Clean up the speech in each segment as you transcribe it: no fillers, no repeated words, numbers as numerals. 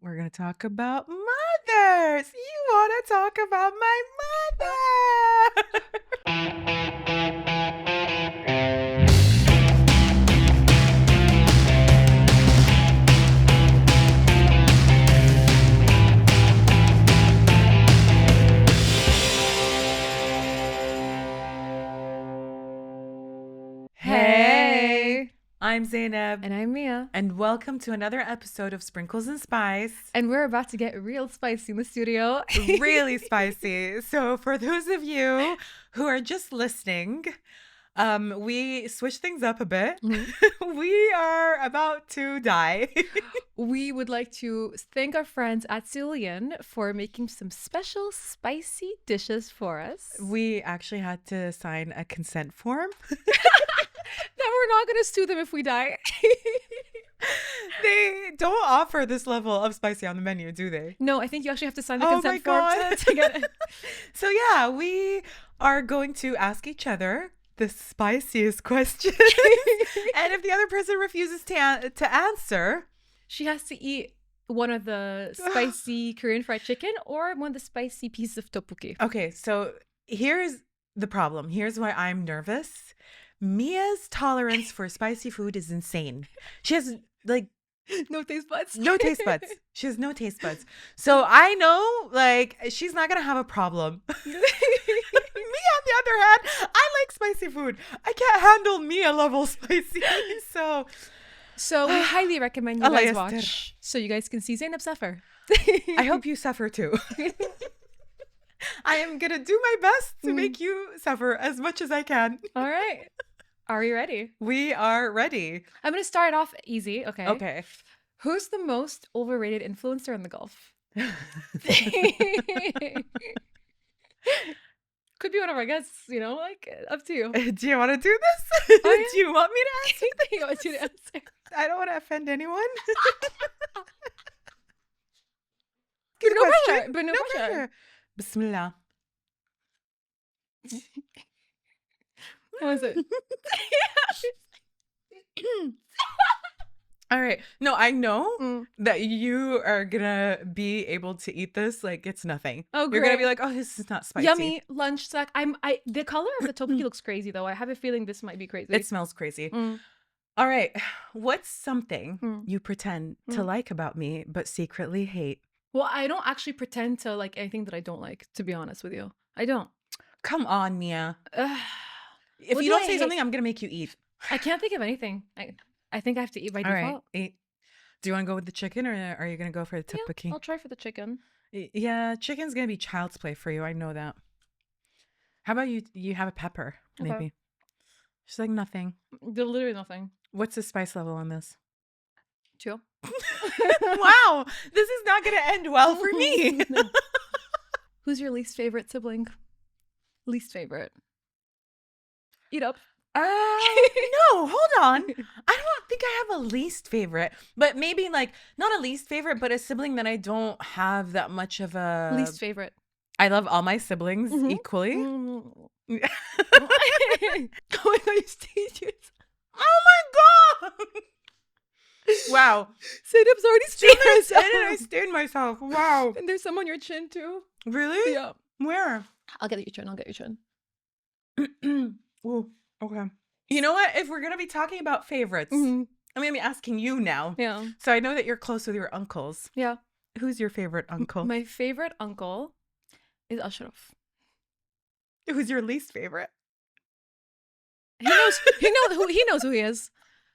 we're going to talk about mothers. You want to talk about my mother? Hey, I'm Zainab. And I'm Mia. And welcome to another episode of Sprinkles and Spice. And we're about to get real spicy in the studio. Really spicy. So for those of you who are just listening, we switched things up a bit. Mm-hmm. We are about to die. We would like to thank our friends at Cillian for making some special spicy dishes for us. We actually had to sign a consent form. That we're not going to sue them if we die. They don't offer this level of spicy on the menu, do they? No, I think you actually have to sign the consent form to get it. So yeah, we are going to ask each other the spiciest question. And if the other person refuses to answer, she has to eat one of the spicy Korean fried chicken or one of the spicy pieces of tteokbokki. Okay, so here's the problem. Here's why I'm nervous. Mia's tolerance for spicy food is insane. She has like no taste buds. No taste buds. She has no taste buds. So I know like she's not gonna have a problem. Me on the other hand, I like spicy food. I can't handle Mia level spicy. So we highly recommend you guys watch so you guys can see Zainab suffer. I hope you suffer too. I am gonna do my best to make you suffer as much as I can. All right. Are we ready? We are ready. I'm going to start off easy. Okay. Okay. Who's the most overrated influencer in the Gulf? Could be one of our guests, like up to you. Do you want to do this? Oh, yeah? Do you want me to answer? I want you to answer. I don't want to offend anyone. Good pressure. But no pressure. Bismillah. What was it? All right. No, I know that you are gonna be able to eat this like it's nothing. Oh, great. You're gonna be like, oh, this is not spicy. Yummy lunch snack. The color of the tteokbokki looks crazy though. I have a feeling this might be crazy. It smells crazy. All right. What's something you pretend to like about me but secretly hate? Well, I don't actually pretend to like anything that I don't like, to be honest with you. I don't. Come on, Mia. If you don't say something, I'm going to make you eat. I can't think of anything. I think I have to eat by default. All right. Do you want to go with the chicken or are you going to go for the tteokbokki? Yeah, I'll try for the chicken. Yeah, chicken's going to be child's play for you. I know that. How about you have a pepper, maybe? Okay. Just like nothing. Literally nothing. What's the spice level on this? 2. Wow, this is not going to end well for me. Who's your least favorite sibling? Least favorite. Eat up. No, hold on. I don't think I have a least favorite, but maybe like not a least favorite, but a sibling that I don't have that much of a least favorite. I love all my siblings equally. Oh, I thought you stayed yours. Oh my god! Wow. Zainab's already stained herself. I stained myself. Wow. And there's some on your chin too. Really? Yeah. Where? I'll get your chin. Oh, okay. You know what? If we're going to be talking about favorites, I'm going to be asking you now. Yeah. So I know that you're close with your uncles. Yeah. Who's your favorite uncle? My favorite uncle is Ashraf. Who's your least favorite? He knows who he is.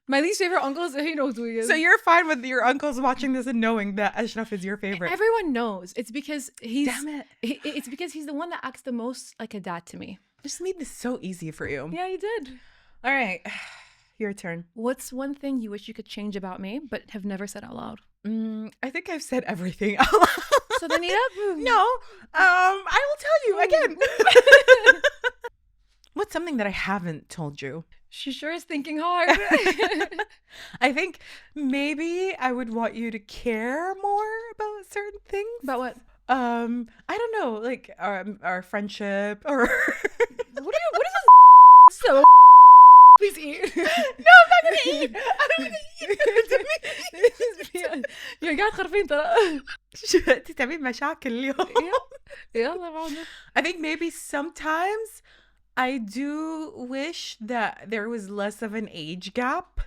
My least favorite uncle is he knows who he is. So you're fine with your uncles watching this and knowing that Ashraf is your favorite. Everyone knows. It's because he's Damn it. It's because he's the one that acts the most like a dad to me. I just made this so easy for you. Yeah, you did. All right. Your turn. What's one thing you wish you could change about me but have never said out loud? I think I've said everything out loud. So then eat up? No. I will tell you again. What's something that I haven't told you? She sure is thinking hard. I think maybe I would want you to care more about certain things. About what? I don't know, like our friendship or what is this? So Please eat. No, I'm not gonna eat. I don't wanna eat. يا قاعد خرفين ترى. شو انت تعملين مشاكل اليوم. يلا بعد. I think maybe sometimes I do wish that there was less of an age gap.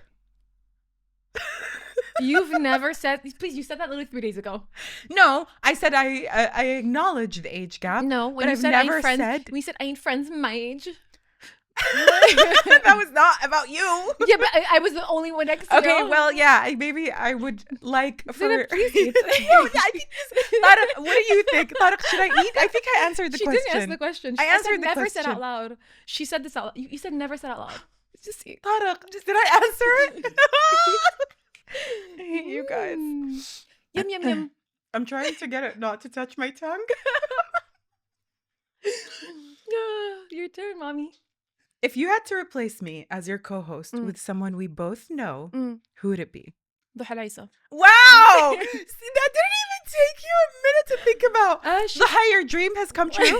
You've never said, please, you said that literally 3 days ago. No, I said I acknowledge the age gap. No, when but you I've said I never ain't friends, said we said I ain't friends my age. that was not about you. Yeah, but I was the only one next to you. Okay, well, yeah, maybe I would like for. Zainab, please eat. I think Tariq, what do you think? Tariq, should I eat? I think I answered the She question. didn't answer the question. I answered the never question. said out loud. She said this out loud. You said never said out loud. Just eat. Tariq, did I answer it? I hate you guys. Yum, yum, yum. I'm trying to get it not to touch my tongue. Your turn, mommy. If you had to replace me as your co-host with someone we both know, who would it be? The Halaisa. Wow! See, that didn't even take you a minute to think about. The higher dream has come true.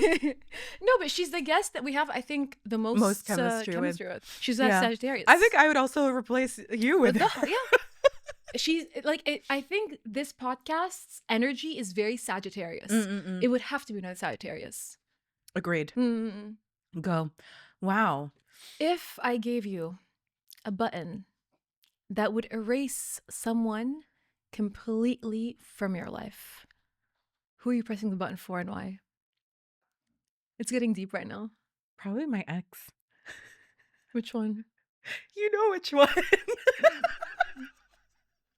No, but she's the guest that we have, I think, the most chemistry with. She's a Sagittarius. I think I would also replace you with her. Yeah. She's like, I think this podcast's energy is very Sagittarius. It would have to be another Sagittarius. Agreed. Go. Wow. If I gave you a button that would erase someone completely from your life, who are you pressing the button for and why? It's getting deep right now. Probably my ex. Which one? You know which one.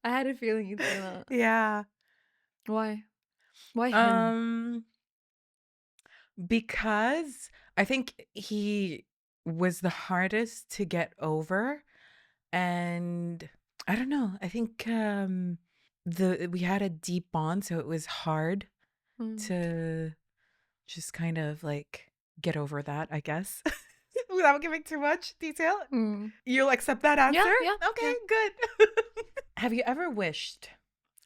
I had a feeling you'd say that. Yeah. Why? Why him? Because I think he was the hardest to get over, and I don't know. I think we had a deep bond, so it was hard to just kind of like get over that, I guess. Without giving too much detail. You'll accept that answer? Yeah. Okay, good. Have you ever wished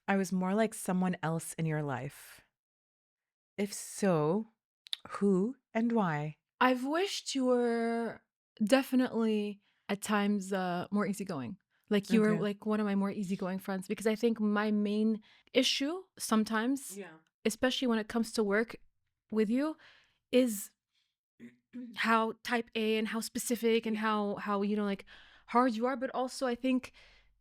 I was more like someone else in your life? If so, who and why? I've wished you were definitely at times more easygoing. Like you were like one of my more easygoing friends, because I think my main issue sometimes, especially when it comes to work with you, is how type A and how specific and how like hard you are. But also I think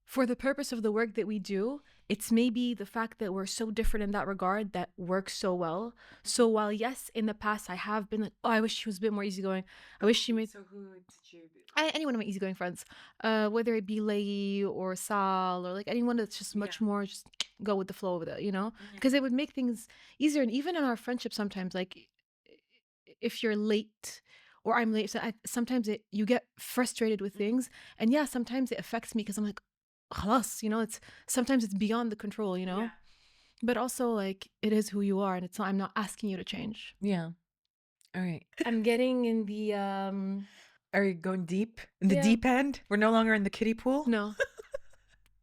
for the purpose of the work that we do, it's maybe the fact that we're so different in that regard that works so well. So while yes, in the past I have been like, oh, I wish she was a bit more easygoing. I wish she made. So who did you be? Any one of my easygoing friends, whether it be Lei or Sal or like anyone that's just much more just go with the flow with it, you know, because it would make things easier. And even in our friendship, sometimes like if you're late or I'm late, sometimes you get frustrated with things, and sometimes it affects me because I'm like, خلاص, you know, sometimes it's beyond the control, you know, but also like it is who you are, and I'm not asking you to change. Yeah. All right. I'm getting in the Are you going deep in the deep end? We're no longer in the kiddie pool. No.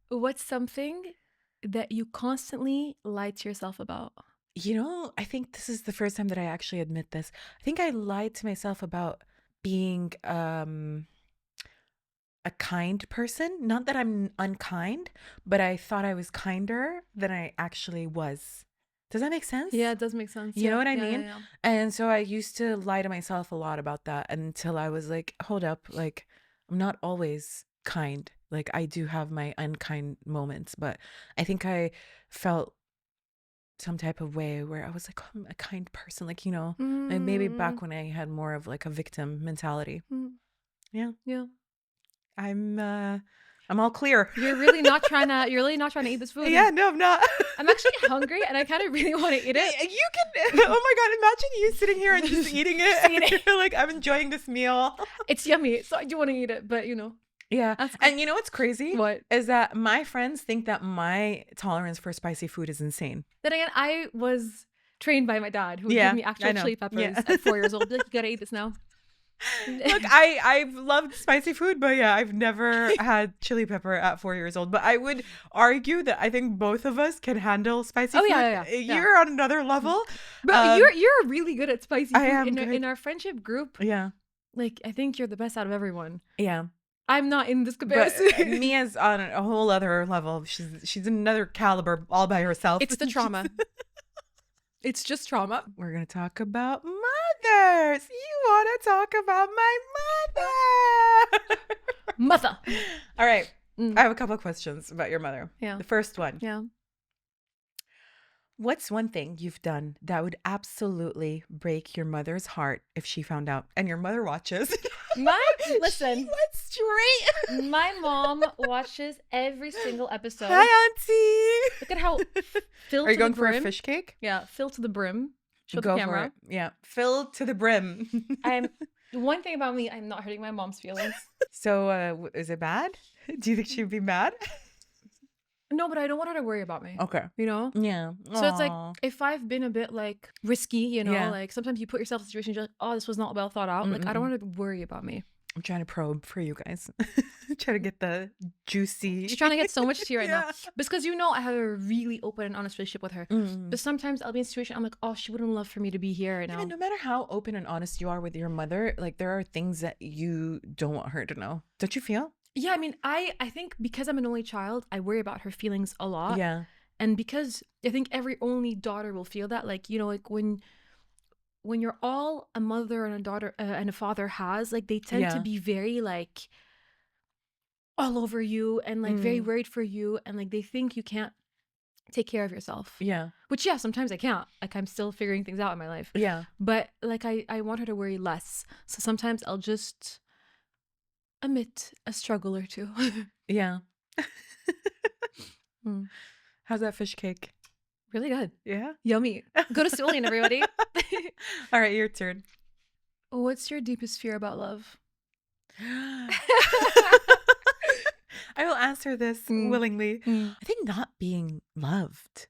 What's something that you constantly lie to yourself about? You know, I think this is the first time that I actually admit this. I think I lied to myself about being a kind person. Not that I'm unkind, but I thought I was kinder than I actually was. Does that make sense? Yeah, it does make sense. You know what I mean? Yeah. And so I used to lie to myself a lot about that until I was like, hold up, like I'm not always kind. Like I do have my unkind moments, but I think I felt some type of way where I was like, oh, I'm a kind person, like, you know, like maybe back when I had more of like a victim mentality. Yeah. I'm all clear. You're really not trying to eat this food. Yeah, no, I'm not. I'm actually hungry and I kind of really want to eat it. You can, oh my God, imagine you sitting here and just eating it. And you're like, I'm enjoying this meal. It's yummy, so I do want to eat it, but you know. Yeah. And you know what's crazy? What? Is that my friends think that my tolerance for spicy food is insane. Then again, I was trained by my dad who would give me actual chili peppers at 4 years old. Be like, you gotta eat this now. Look, I've loved spicy food, but I've never had chili pepper at 4 years old. But I would argue that I think both of us can handle spicy food. You're on another level. But you're really good at spicy food. I am in our friendship group. Yeah. Like, I think you're the best out of everyone. Yeah. I'm not in this But comparison. Mia's on a whole other level. She's another caliber all by herself. It's the trauma. It's just trauma. We're gonna talk about mothers. You want to talk about my mother? Mother. All right. I have a couple of questions about your mother. Yeah. The first one. Yeah. What's one thing you've done that would absolutely break your mother's heart if she found out? And your mother watches. Listen. She went straight. My mom watches every single episode. Hi, Auntie. Look at how filled Are you to going the for brim. a fish cake? Yeah, filled to the brim. Show Go the camera. for it. Yeah, filled to the brim. One thing about me, I'm not hurting my mom's feelings. So, is it bad? Do you think she'd be mad? No, but I don't want her to worry about me. Okay. You know? Yeah. So it's like, if I've been a bit like risky, you know, Yeah. like sometimes you put yourself in situations you're like, oh, this was not well thought out. Like, I don't want her to worry about me. I'm trying to probe for you guys. Trying to get the juicy. She's trying to get so much tea right now. Yeah. Because you know I have a really open and honest relationship with her. But sometimes I'll be in a situation, I'm like, oh, she wouldn't love for me to be here right now. And no matter how open and honest you are with your mother, like there are things that you don't want her to know. Don't you feel? Yeah, I mean, I think because I'm an only child, I worry about her feelings a lot. Yeah. And because I think every only daughter will feel that, like, you know, like when you're all a mother and a daughter and a father has, like, they tend to be very like all over you and like very worried for you, and like they think you can't take care of yourself. Yeah. Which, yeah, sometimes I can't. Like, I'm still figuring things out in my life. Yeah. But like I want her to worry less. So sometimes I'll just admit a struggle or two. Yeah. How's that fish cake? Really good. Yeah. Yummy. Go to Celine, everybody. All right, your turn. What's your deepest fear about love? I will answer this willingly. I think not being loved.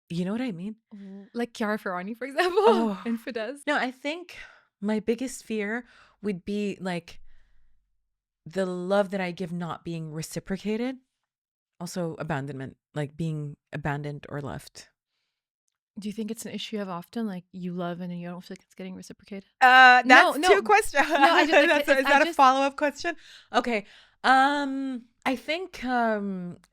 You know what I mean? Like Chiara Ferragni, for example, and Fidesz. No, I think my biggest fear would be like the love that I give not being reciprocated. Also abandonment, like being abandoned or left. Do you think it's an issue you have often? Like you love and then you don't feel like it's getting reciprocated? That's two questions. No, I just, like, is that a follow-up question? Okay. I think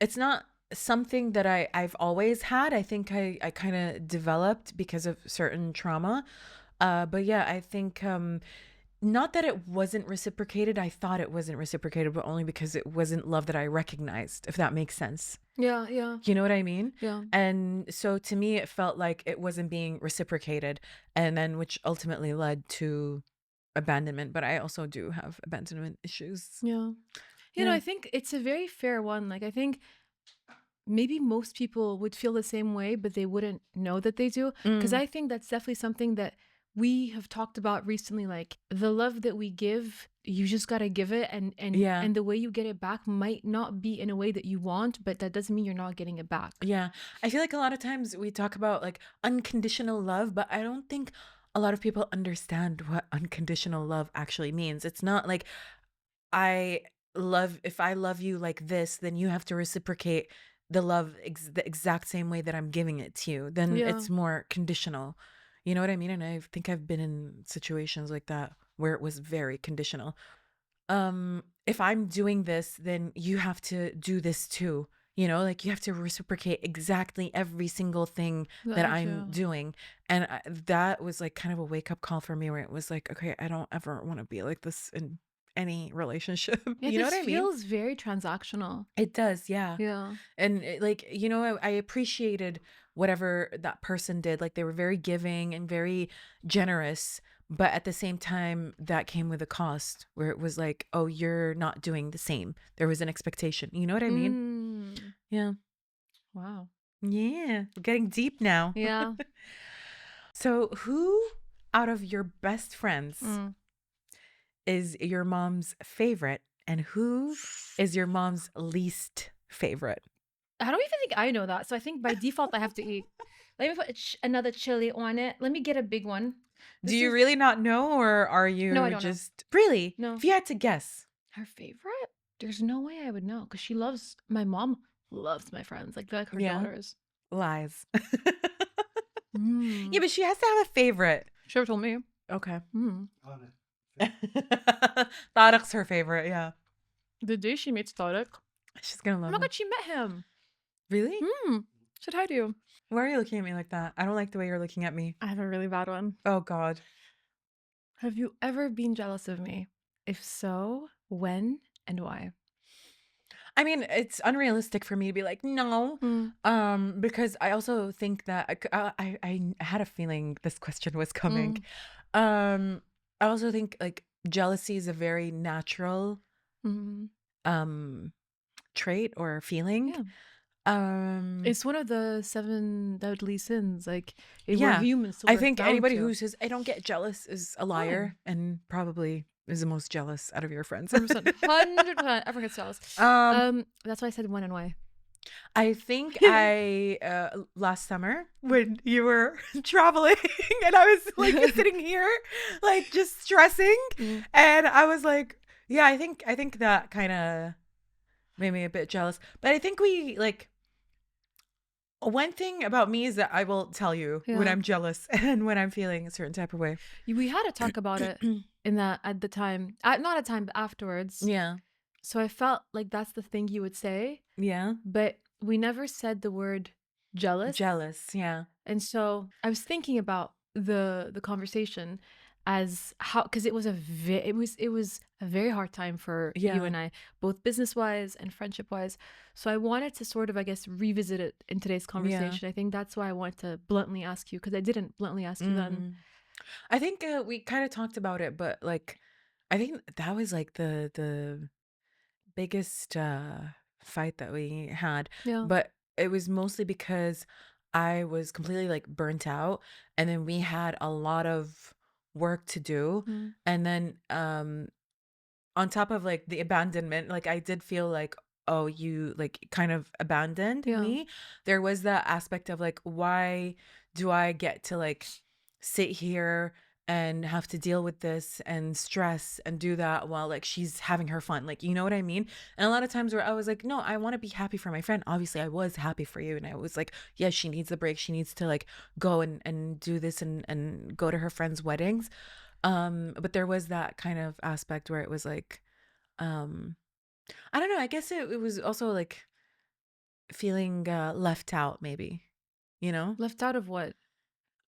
it's not something that I've always had. I think I kind of developed because of certain trauma. But yeah, I think not that it wasn't reciprocated. I thought it wasn't reciprocated, but only because it wasn't love that I recognized, if that makes sense. Yeah, yeah. You know what I mean? Yeah. And so to me, it felt like it wasn't being reciprocated, and then which ultimately led to abandonment. But I also do have abandonment issues. Yeah. You know, I think it's a very fair one. Like, I think maybe most people would feel the same way, but they wouldn't know that they do. Because I think that's definitely something that we have talked about recently. Like, the love that we give, you just got to give it. And the way you get it back might not be in a way that you want, but that doesn't mean you're not getting it back. Yeah. I feel like a lot of times we talk about like unconditional love, but I don't think a lot of people understand what unconditional love actually means. It's not like if I love you like this, then you have to reciprocate the love the exact same way that I'm giving it to you. Then it's more conditional. You know what I mean? And I think I've been in situations like that where it was very conditional. If I'm doing this, then you have to do this too. You know, like you have to reciprocate exactly every single thing that I'm doing. And that was like kind of a wake up call for me, where it was like, okay, I don't ever want to be like this in any relationship. Yeah, you know what I it mean? feels very transactional. It does, yeah. Yeah. And like, you know, I appreciated whatever that person did. Like they were very giving and very generous, but at the same time that came with a cost, where it was like, oh, you're not doing the same. There was an expectation. You know what I mean? Yeah. Wow. Yeah. We're getting deep now. Yeah. So who out of your best friends is your mom's favorite, and who is your mom's least favorite? I don't even think I know that. So I think by default I have to eat. Let me put another chili on it. Let me get a big one. Do you really not know, or are you No, I don't just really? No. If you had to guess. Her favorite? There's no way I would know, because my mom loves my friends. Like, they're like her daughters. Lies. Yeah, but she has to have a favorite. She never told me. Okay. Mm. Tariq's her favorite, yeah. The day she meets Tarek. She's gonna Oh love my him. god, she met him. Really? Said hi to you. Why are you looking at me like that? I don't like the way you're looking at me. I have a really bad one. Oh God. Have you ever been jealous of me? If so, when and why? I mean, it's unrealistic for me to be like, no, because I also think that I had a feeling this question was coming. I also think like jealousy is a very natural trait or feeling. Yeah. It's one of the 7 deadly sins. Like, we're Yeah, humans, so I we're think bound anybody to. who says I don't get jealous is a liar and probably is the most jealous out of your friends. 100%. 100%. Everyone gets jealous. That's why I said when and why. I think I last summer when you were traveling and I was like sitting here like just stressing and I was like, yeah, I think that kind of made me a bit jealous. But I think we like one thing about me is that I will tell you when Yeah. I'm jealous and when I'm feeling a certain type of way. We had to talk about it at the time. Not at time, but afterwards. Yeah. So I felt like that's the thing you would say. Yeah. But we never said the word jealous. Jealous, yeah. And so I was thinking about the conversation as how, because it was a very hard time for you and I, both business wise and friendship wise. So I wanted to sort of, I guess, revisit it in today's conversation. I think that's why I wanted to bluntly ask you, because I didn't bluntly ask you then. I think we kind of talked about it, but like I think that was like the biggest fight that we had. Yeah. But it was mostly because I was completely like burnt out and then we had a lot of work to do. And then on top of like the abandonment, like I did feel like, oh, you like kind of abandoned me. There was that aspect of like, why do I get to like sit here and have to deal with this and stress and do that while like she's having her fun? Like, you know what I mean? And a lot of times where I was like, no, I want to be happy for my friend. Obviously, I was happy for you. And I was like, yeah, she needs the break. She needs to like go and do this and go to her friends' weddings. But there was that kind of aspect where it was like, I don't know. I guess it was also like feeling left out, maybe, you know, Left out of what?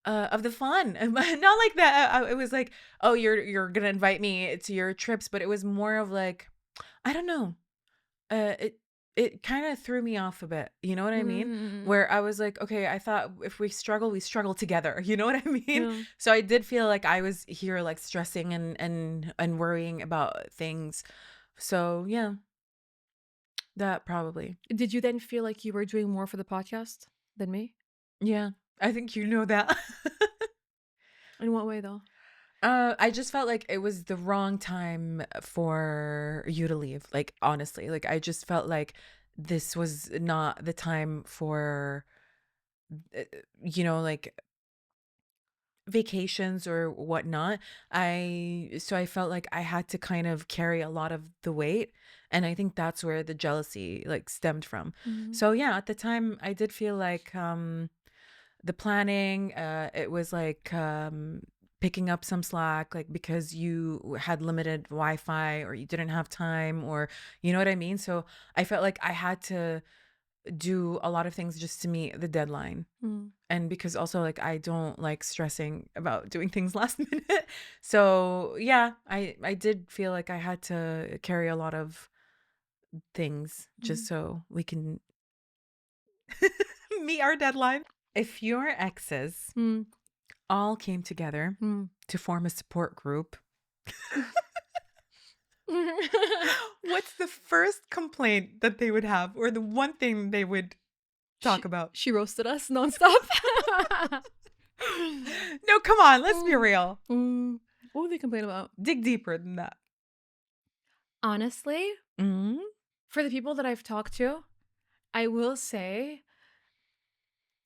of the fun. Not like that. It was like, oh, you're gonna invite me to your trips, but it was more of like, I don't know. It kind of threw me off a bit. You know what I mean? Where I was like, okay, I thought if we struggle together. You know what I mean? Yeah. So I did feel like I was here like stressing and worrying about things. So yeah. That probably. Did you then feel like you were doing more for the podcast than me? Yeah, I think you know that. In what way, though? I just felt like it was the wrong time for you to leave. Like, honestly, like I just felt like this was not the time for, like vacations or whatnot. So I felt like I had to kind of carry a lot of the weight. And I think that's where the jealousy like stemmed from. So yeah, at the time I did feel like, the planning, it was like picking up some slack, like because you had limited Wi-Fi or you didn't have time, or you know what I mean. So I felt like I had to do a lot of things just to meet the deadline, and because also like I don't like stressing about doing things last minute. So yeah, I did feel like I had to carry a lot of things just so we can meet our deadline. If your exes all came together to form a support group, what's the first complaint that they would have, or the one thing they would talk about? She roasted us nonstop. No, come on, let's be real. What would they complain about? Dig deeper than that. Honestly, for the people that I've talked to, I will say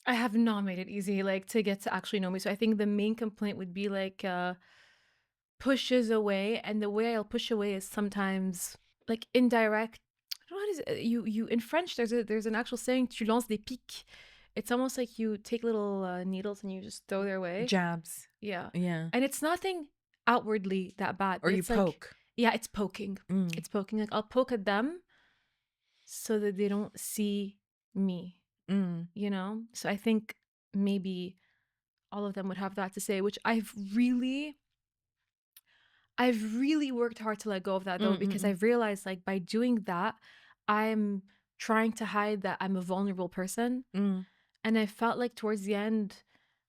I have not made it easy, like, to get to actually know me. So I think the main complaint would be like pushes away, and the way I'll push away is sometimes like indirect. What is it? You in French? There's an actual saying. Tu lances des piques. It's almost like you take little needles and you just throw their way. Jabs. Yeah. Yeah. And it's nothing outwardly that bad. Or you it's like, poke. Yeah, it's poking. It's poking. Like I'll poke at them so that they don't see me, you know? So I think maybe all of them would have that to say, which I've really worked hard to let go of that though, because I've realized like by doing that, I'm trying to hide that I'm a vulnerable person. And I felt like towards the end,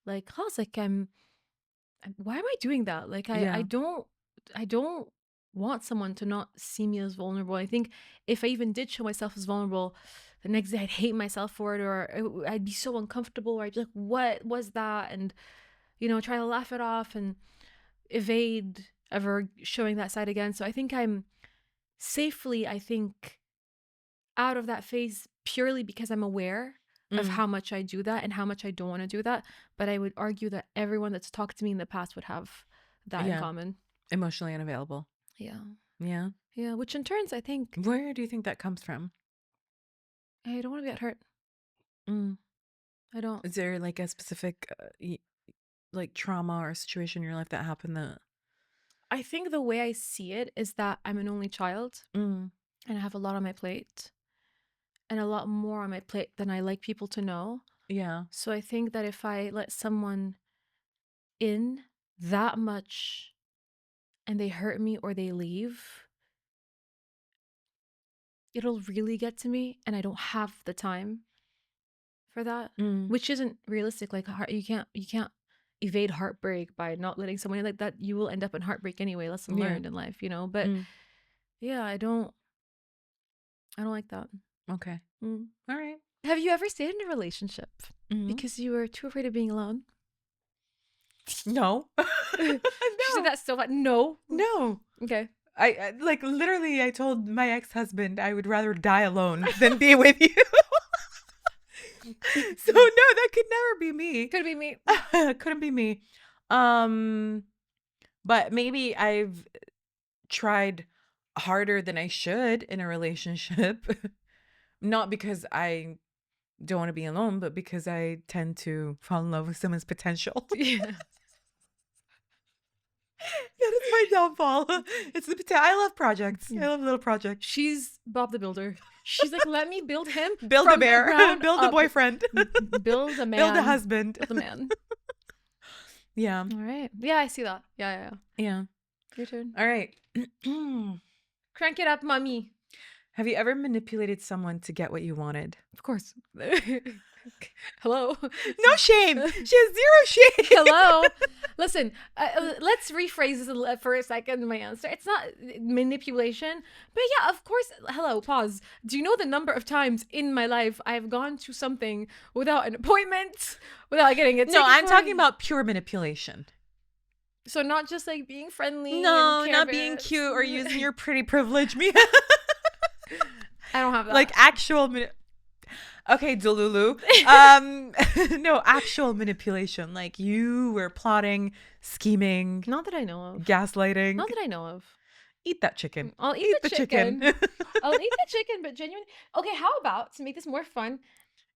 like, I was like, why am I doing that? Like, I don't want someone to not see me as vulnerable. I think if I even did show myself as vulnerable, the next day I'd hate myself for it, or I'd be so uncomfortable, or I'd be like, what was that? And, you know, try to laugh it off and evade ever showing that side again. So I think I'm safely, out of that phase purely because I'm aware of how much I do that and how much I don't want to do that. But I would argue that everyone that's talked to me in the past would have that in common. Emotionally unavailable. Yeah. Yeah. Yeah. Which in turns, I think. Where do you think that comes from? I don't want to get hurt. I don't. Is there like a specific like trauma or situation in your life that happened that? I think the way I see it is that I'm an only child and I have a lot on my plate. And a lot more on my plate than I like people to know. Yeah. So I think that if I let someone in that much and they hurt me or they leave, it'll really get to me and I don't have the time for that, which isn't realistic. Like you can't evade heartbreak by not letting someone in. Like that, you will end up in heartbreak anyway. Lesson learned in life, you know. But yeah, I don't like that. Okay. All right. Have you ever stayed in a relationship because you were too afraid of being alone? No. No. She said that so much. No. Okay. I like literally I told my ex-husband I would rather die alone than be with you. So no, that could never be me. Could be me. Couldn't be me. But maybe I've tried harder than I should in a relationship. Not because I don't want to be alone, but because I tend to fall in love with someone's potential. Yeah. That is my downfall. It's the potential. I love projects. I love little projects. She's Bob the Builder. She's like, let me build him. Build a bear. Build a boyfriend. Build a man. Build a husband. Build a man. Yeah. All right. Yeah, I see that. Yeah. Your turn. All right. Crank it up, mommy. Have you ever manipulated someone to get what you wanted? Of course. Hello. No shame. She has zero shame. Hello. Listen, let's rephrase this for a second. My answer. It's not manipulation, but yeah, of course. Hello. Pause. Do you know the number of times in my life I've gone to something without an appointment, without getting a ticket? No, I'm talking about pure manipulation. So not just like being friendly. No, not being cute or using your pretty privilege. Me. I don't have that. Like actual okay, Delulu. No, actual manipulation. Like you were plotting, scheming. Not that I know of. Gaslighting. Not that I know of. Eat that chicken. I'll eat the chicken. I'll eat the chicken, but genuinely. Okay, how about to make this more fun?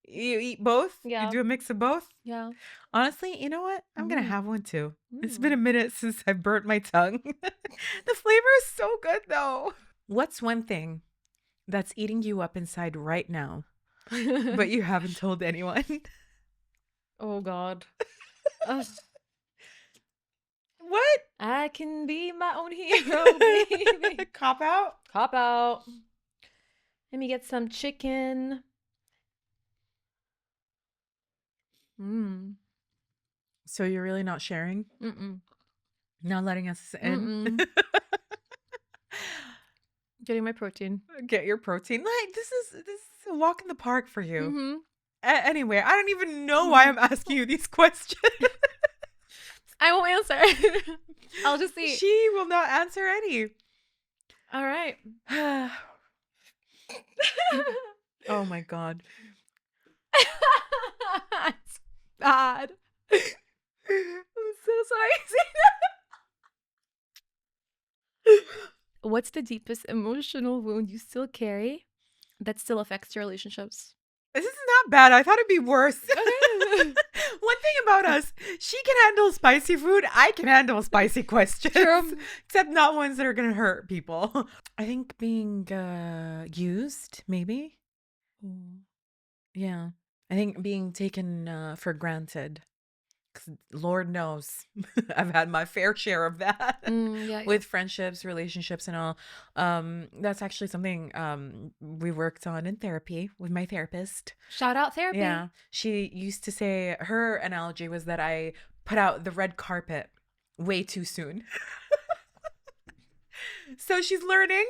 You eat both? Yeah. You do a mix of both? Yeah. Honestly, you know what? I'm going to have one too. It's been a minute since I burnt my tongue. The flavor is so good though. What's one thing that's eating you up inside right now, but you haven't told anyone? Oh, God. What? I can be my own hero, baby. Cop out? Cop out. Let me get some chicken. So you're really not sharing? Not letting us in? Getting my protein. Get your protein. Like this is a walk in the park for you. Anyway, I don't even know why I'm asking you these questions. I won't answer. I'll just see. She will not answer any. All right. Oh my God. It's bad. I'm so sorry. What's the deepest emotional wound you still carry that still affects your relationships? This is not bad. I thought it'd be worse. One thing about us, She can handle spicy food. I can handle spicy questions. True. Except not ones that are going to hurt people. I think being used, maybe. Yeah. I think being taken for granted. 'Cause Lord knows, I've had my fair share of that Yeah. with friendships, relationships, and all. That's actually something we worked on in therapy with my therapist. Shout out therapy. Yeah, she used to say her analogy was that I put out the red carpet way too soon. So she's learning,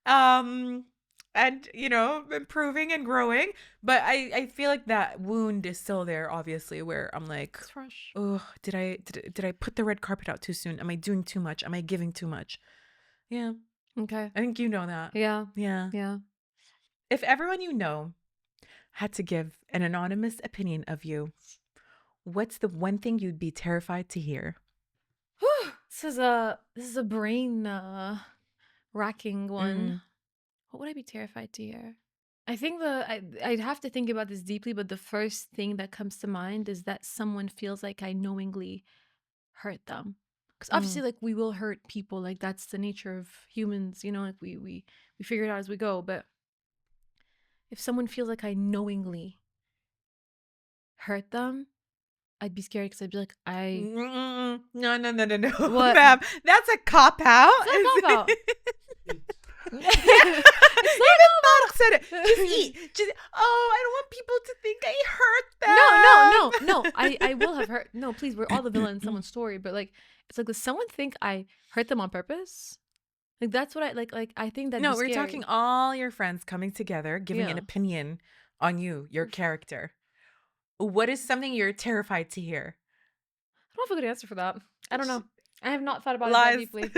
and improving and growing. But I feel like that wound is still there, obviously, where I'm like, It's fresh. oh, did I put the red carpet out too soon? Am I doing too much? Am I giving too much? Yeah, Okay. I think you know that. Yeah. Yeah. Yeah. If everyone you know had to give an anonymous opinion of you, what's the one thing you'd be terrified to hear? This is a brain racking one. What would I be terrified to hear? I think I'd have to think about this deeply, but the first thing that comes to mind is that someone feels like I knowingly hurt them. Because obviously, like, we will hurt people. Like, that's the nature of humans, like we figure it out as we go. But if someone feels like I knowingly hurt them, I'd be scared because I'd be like, No. What? Ma'am, that's a cop out. It's not a cop-out. Even Mark said it. Just eat. I don't want people to think I hurt them. No. I will have hurt. No, please, we're all the villain in someone's story. But like, it's like, does someone think I hurt them on purpose? Like, that's what I like. Like, I think that. No, we're talking all your friends coming together, giving an Yeah. opinion on you, your character. What is something you're terrified to hear? I don't have a good answer for that. I don't know. I have not thought about Lies. it that deeply.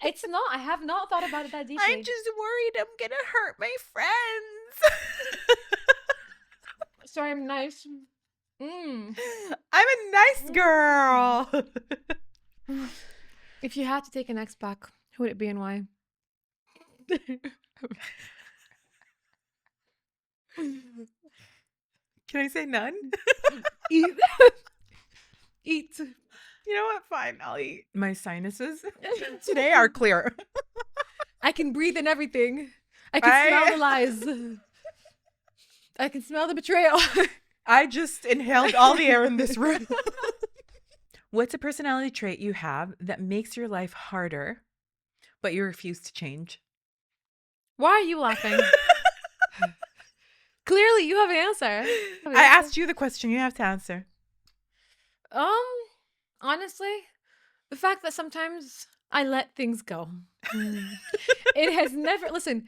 It's not. I have not thought about it that deeply. I'm just worried I'm gonna hurt my friends. Sorry, I'm nice. I'm a nice girl. If you had to take an ex back, who would it be and why? Can I say none? Eat. Eat. You know what? Fine, I'll eat. My sinuses today are clear. I can breathe in everything. I can smell the lies. I can smell the betrayal. I just inhaled all the air in this room. What's a personality trait you have that makes your life harder, but you refuse to change? Why are you laughing? Clearly, you have an answer. I asked you the question. You have to answer. Honestly, the fact that sometimes I let things go. It has never, listen,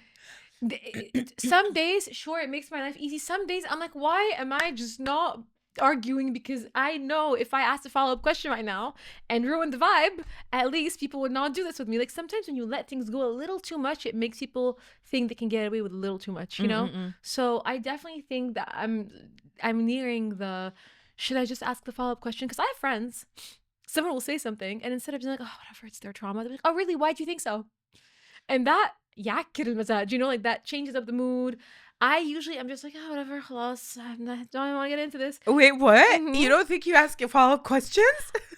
some days, sure, it makes my life easy. Some days I'm like, why am I just not arguing? Because I know if I asked a follow-up question right now and ruin the vibe, at least people would not do this with me. Like, sometimes when you let things go a little too much, it makes people think they can get away with a little too much, you know? So I definitely think that I'm nearing the, should I just ask the follow-up question? Because I have friends, someone will say something, and instead of being like, oh, whatever, it's their trauma, they're like, oh, really? Why'd you think so? And that, like, that changes up the mood. I'm just like, oh, whatever, خلاص, I don't want to get into this. Wait, what? You don't think you ask follow-up questions?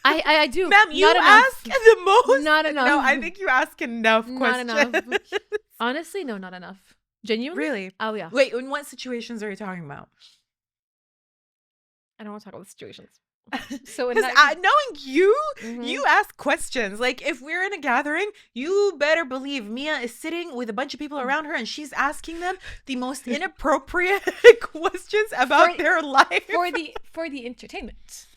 I do. Ma'am, you ask the most. Not enough. No, I think you ask enough questions. Not enough. Honestly, no, not enough. Genuinely? Really? Oh, yeah. Wait, in what situations are you talking about? I don't want to talk about the situations. So because knowing you, you ask questions. Like, if we're in a gathering, you better believe Mia is sitting with a bunch of people around her and she's asking them the most inappropriate questions about their life for the entertainment.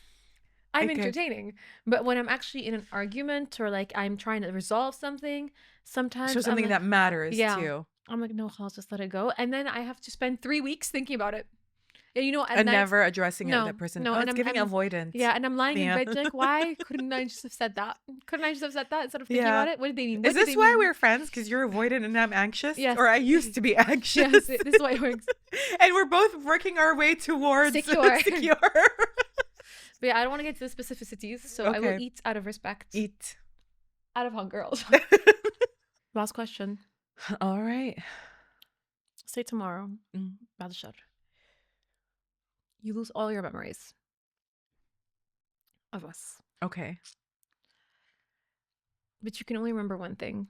I'm entertaining, but when I'm actually in an argument or like I'm trying to resolve something, sometimes something that matters to you, I'm like, no, I'll just let it go, and then I have to spend 3 weeks thinking about it. And never addressing it to that person. No, it's giving avoidance. Yeah, and I'm lying in bed like, why couldn't I just have said that? Couldn't I just have said that instead of thinking about it? What did they mean? Is this why we're friends? Because you're avoidant and I'm anxious? Yes. Or I used to be anxious? Yes, this is why it works. And we're both working our way towards secure. But yeah, I don't want to get to the specificities, so I will eat out of respect. Eat. Out of hunger. Last question. All right. Say tomorrow. بعد الشر. You lose all your memories. of us. Okay. But you can only remember one thing.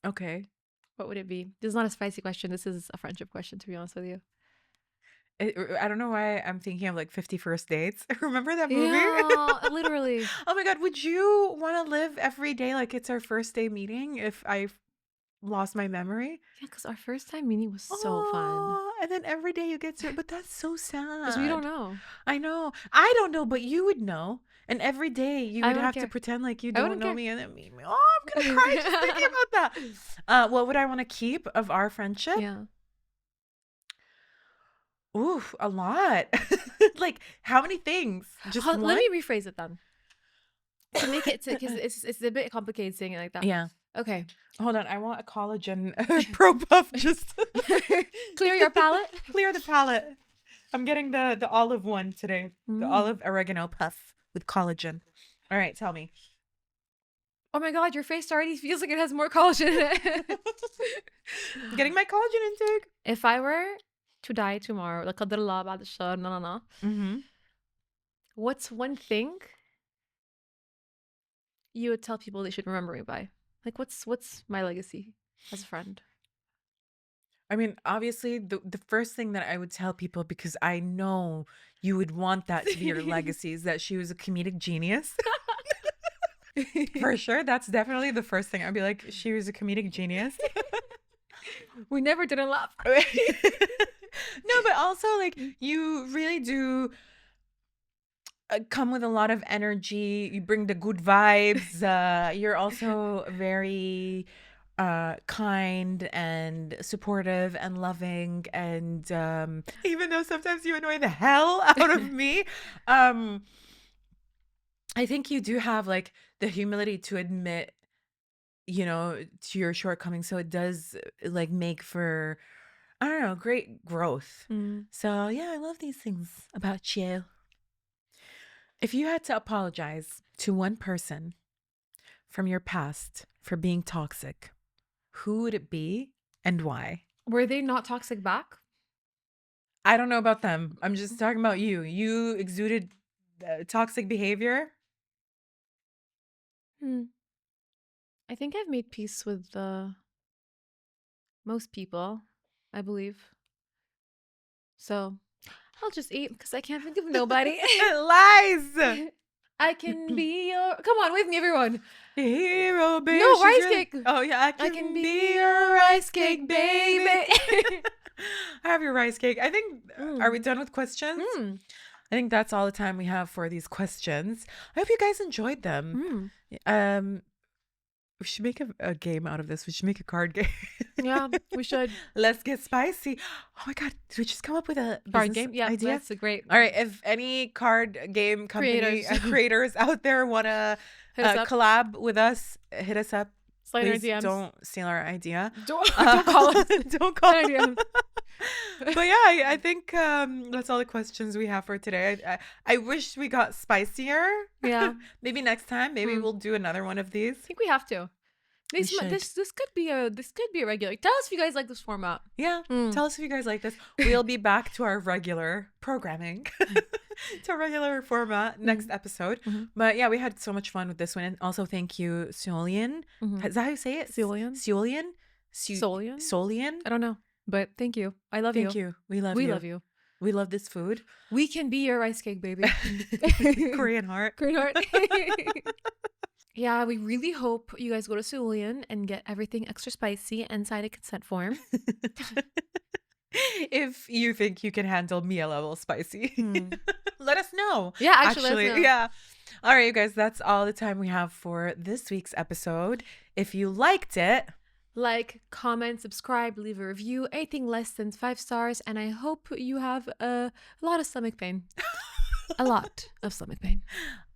Okay. What would it be? This is not a spicy question. This is a friendship question, to be honest with you. I don't know why I'm thinking of like 50 First Dates. Remember that movie? Yeah, literally. Oh my God. Would you want to live every day like it's our first day meeting if I lost my memory? Yeah, because our first time meeting was so fun. And then every day you get to, but that's so sad. Because we don't know. I know. I don't know, but you would know. And every day you would have to pretend like you don't know me and then meet me. Oh, I'm going to cry just thinking about that. What would I want to keep of our friendship? Yeah. Ooh, a lot. Like, how many things? Just one? Let me rephrase it then. To make it, because it's a bit complicated saying it like that. Yeah. Okay. Hold on. I want a collagen pro buff. Just clear your palate. Clear the palate. I'm getting the olive one today. The olive oregano puff with collagen. All right, tell me. Oh my God, your face already feels like it has more collagen in it. I'm getting my collagen intake. If I were to die tomorrow, la qadar Allah, ba'd ash-shar, no. What's one thing you would tell people they should remember me by? Like, what's my legacy as a friend? I mean, obviously, the first thing that I would tell people, because I know you would want that to be your legacy, is that she was a comedic genius. For sure. That's definitely the first thing. I'd be like, she was a comedic genius. We never didn't laugh. No, but also, like, you really do come with a lot of energy. You bring the good vibes. You're also very kind and supportive and loving, and even though sometimes you annoy the hell out of me, I think you do have like the humility to admit, you know, to your shortcomings, so it does like make for, I don't know, great growth. So yeah, I love these things about you. If you had to apologize to one person from your past for being toxic, who would it be and why? Were they not toxic back? I don't know about them. I'm just talking about you. You exuded toxic behavior. I think I've made peace with most people, I believe. So I'll just eat because I can't think of nobody. Lies. I can be your... Come on, with me, everyone. Hero, baby. No, rice cake. Oh, yeah. I can be your rice cake, baby. I have your rice cake. I think, are we done with questions? I think that's all the time we have for these questions. I hope you guys enjoyed them. We should make a game out of this. We should make a card game. Yeah, we should. Let's get spicy. Oh my God. Did we just come up with a card game? Yeah, idea? That's a great. All right. If any card game company creators out there want to collab with us, hit us up. Slide our DMs. Don't steal our idea. Don't call us. Don't call us. But yeah, I think that's all the questions we have for today. I wish we got spicier. Yeah. Maybe next time. Maybe we'll do another one of these. I think we have to. This could be a regular. Tell us if you guys like this format. Yeah. Tell us if you guys like this. We'll be back to our regular programming. To regular format next episode. But yeah, we had so much fun with this one. And also thank you, Solian. Is that how you say it? Solian? Solian? I don't know. But thank you. I love you. Thank you. We love you. We love you. We love this food. We can be your rice cake, baby. Korean heart. Korean heart. Yeah, we really hope you guys go to Solian and get everything extra spicy and sign a consent form. If you think you can handle Mia level spicy, let us know. Yeah, actually, let us know. Yeah. All right, you guys, that's all the time we have for this week's episode. If you liked it, like, comment, subscribe, leave a review, anything less than 5 stars, and I hope you have a lot of stomach pain. A lot of stomach pain.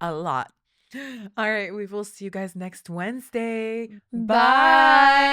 A lot. All right, we will see you guys next Wednesday. Bye.